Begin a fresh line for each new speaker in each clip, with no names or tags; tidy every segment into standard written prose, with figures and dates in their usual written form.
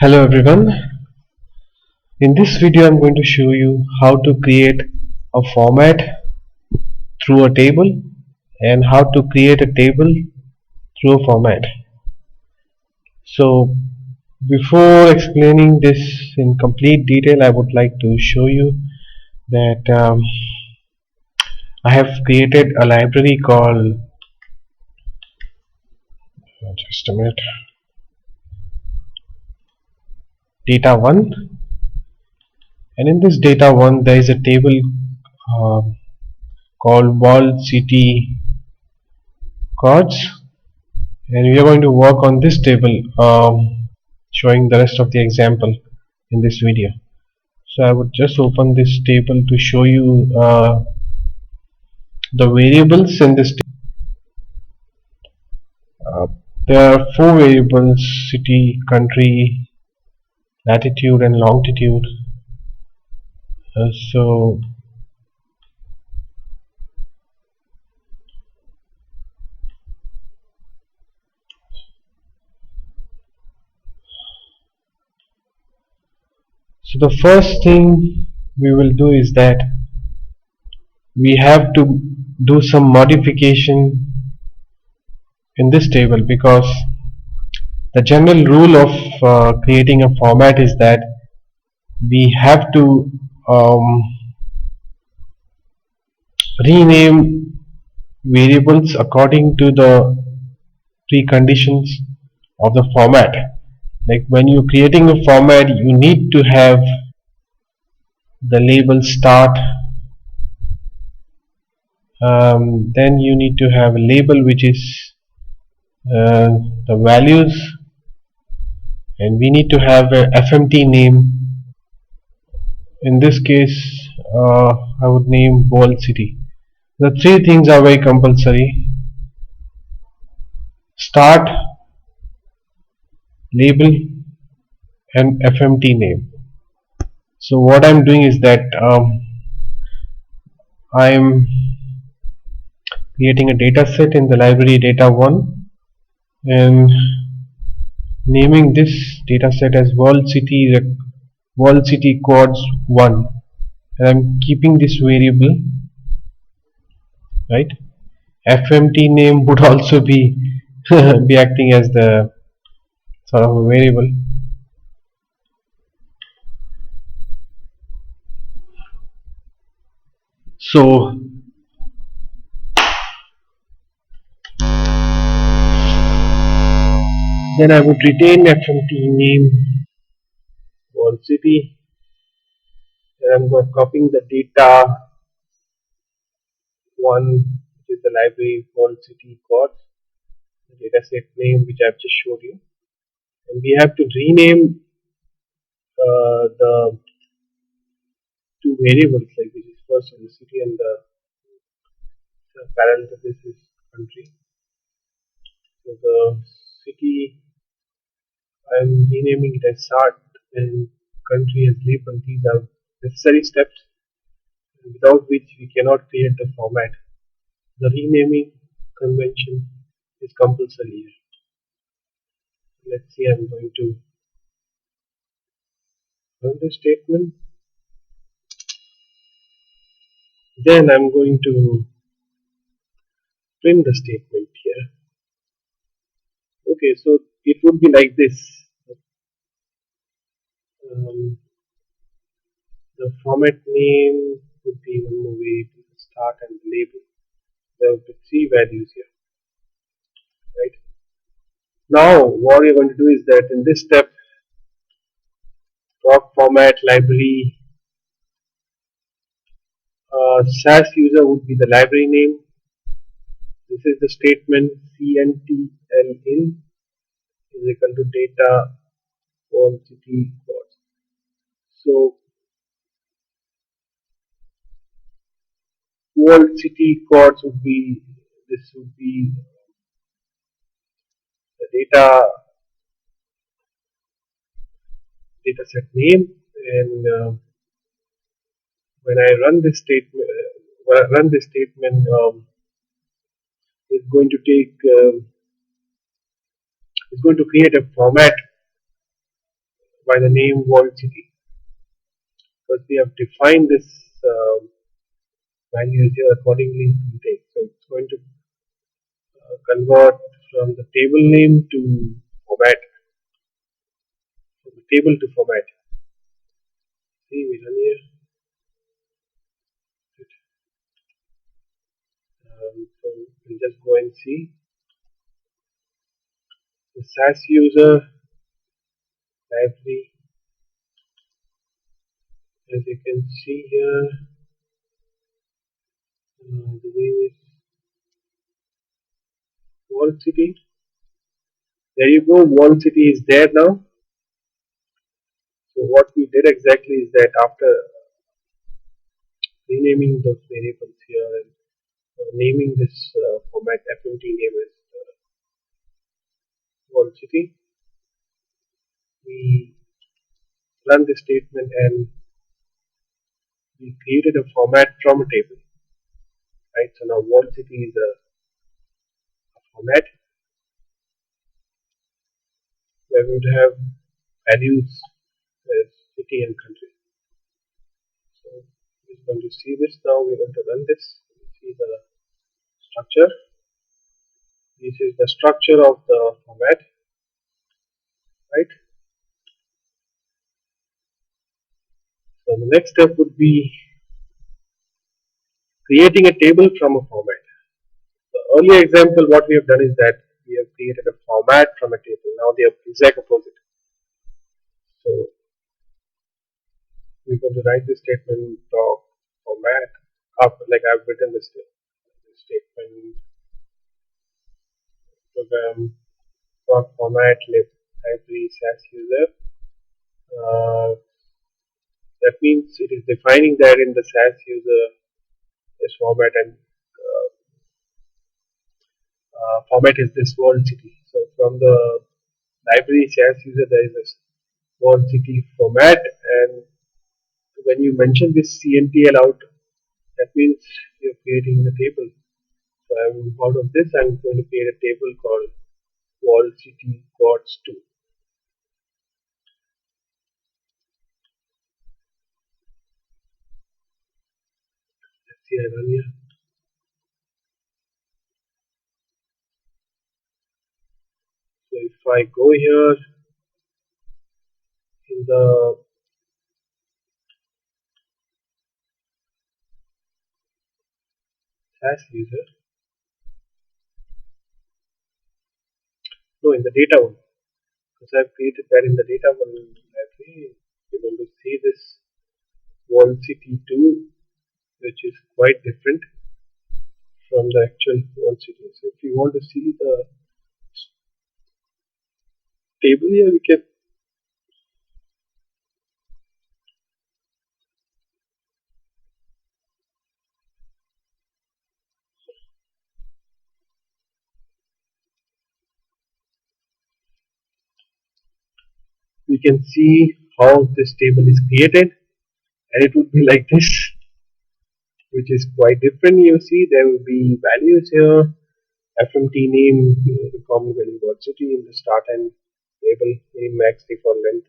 Hello everyone. In this video I'm going to show you how to create a format through a table and how to create a table through a format. So before explaining this in complete detail, I would like to show you that I have created a library called just a minute, data1, and in this data1 there is a table uh, called world city codes, and we are going to work on this table, showing the rest of the example in this video. So I would just open this table to show you the variables in this table. There are four variables: city, country, latitude and longitude. So the first thing we will do is that we have to do some modification in this table, because the general rule of creating a format is that we have to um, rename variables according to the preconditions of the format. Like when you're creating a format, you need to have the label start, then you need to have a label which is the values, and we need to have a FMT name. In this case, I would name World City. The three things are very compulsory: start, label and FMT name. So what I'm doing is that I'm creating a data set in the library data1 and naming this data set as world city codes 1, and I'm keeping this variable, right? FMT name would also be be acting as the sort of a variable. So then I would retain FMT name world city, and I'm going copying the data one, which is the library world city codes, the data set name which I've just showed you, and we have to rename the two variables, like this is first the city and the parenthesis is country. So the city I'm renaming it as start and country as label. These are necessary steps without which we cannot create the format. The renaming convention is compulsory here. Let's see, I'm going to run the statement. Then I'm going to print the statement here. Okay, so it would be like this. The format name would be one more way to start and label. There will be three values here, right? Now what you're going to do is that in this step, doc format library SAS user would be the library name. This is the statement CNTL in is equal to data world city codes. So world city codes would be, this would be the data set name, and when I run this statement, it's going to take it's going to create a format by the name world city, because we have defined this values here accordingly to take. So it's going to convert from the table name to format, from the table to format. See, we run here. So we'll just go and see the SAS user library. As you can see here, the name is Wall City. There you go, Wall City is there now. So what we did exactly is that after renaming those variables here and naming this format FMT name as Wall City, we run this statement and we created a format from a table. Right, so now Wall City is a format where we would have values as city and country. So we're going to see this now. We're going to run this. See the structure. This is the structure of the format, right? So the next step would be creating a table from a format. The earlier example, what we have done is that we have created a format from a table. Now they are exact opposite. So we're going to write this statement of format after, like I've written this statement program format library SAS user. That means it is defining that in the SAS user this format, and format is this world city. So from the library SAS user there is this world city format, and when you mention this CNTL out, that means you're creating a table. So out of this I'm going to create a table called world city gods 2. Let's see, I run here. So if I go here in the SAS user, no, in the data one, because I've created that in the data one library, you're going to see this world city 2, which is quite different from the actual world city. So if you want to see the table here, we can see how this table is created, and it would be like this, which is quite different. You see there will be values here, FMT name, the common value word city in the start and table name, max, default length,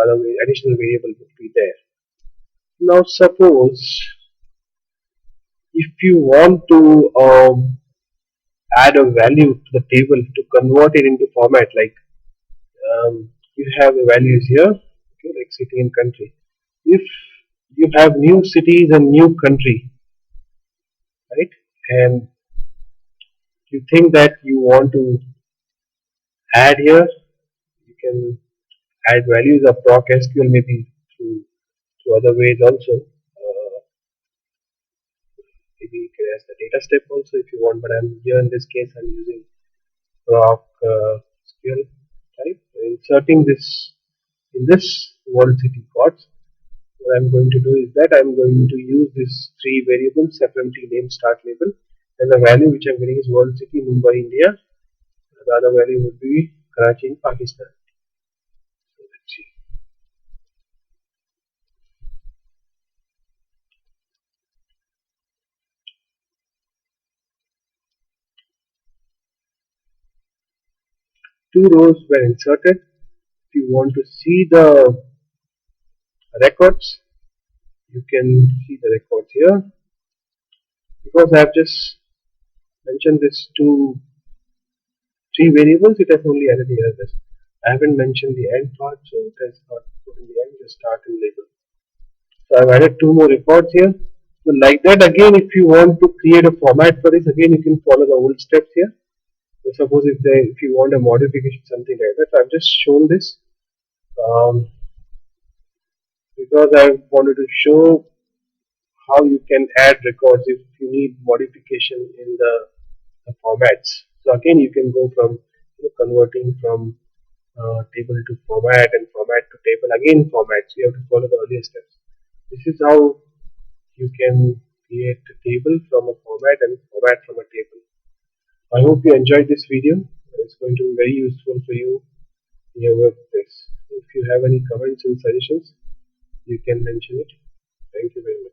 other additional variable would be there. Now suppose if you want to add a value to the table to convert it into format, like you have the values here, okay, like city and country. If you have new cities and new country, right, and you think that you want to add here, you can add values of proc SQL maybe through other ways also. Maybe you can ask the data step also if you want, but I'm here in this case I'm using proc SQL type. Inserting this in this world city codes. What I'm going to do is that I'm going to use these three variables, FMT name, start label, and the value which I'm getting is world city Mumbai, India. The other value would be Karachi in Pakistan. So let's see. Two rows were inserted. if you want to see the records, you can see the records here. Because I have just mentioned this three variables, it has only added here. This I haven't mentioned the end part, so it has not put in the end, just start and label. So I've added two more records here. So like that, again, if you want to create a format for this, again you can follow the old steps here. So suppose if you want a modification, something like that. So I've just shown this because I wanted to show how you can add records if you need modification in the formats. So again, you can go from converting from table to format and format to table. Again, formats. You have to follow the earlier steps. This is how you can create a table from a format and format from a table. I hope you enjoyed this video. It's going to be very useful for you in your workplace. If you have any comments and suggestions, you can mention it. Thank you very much.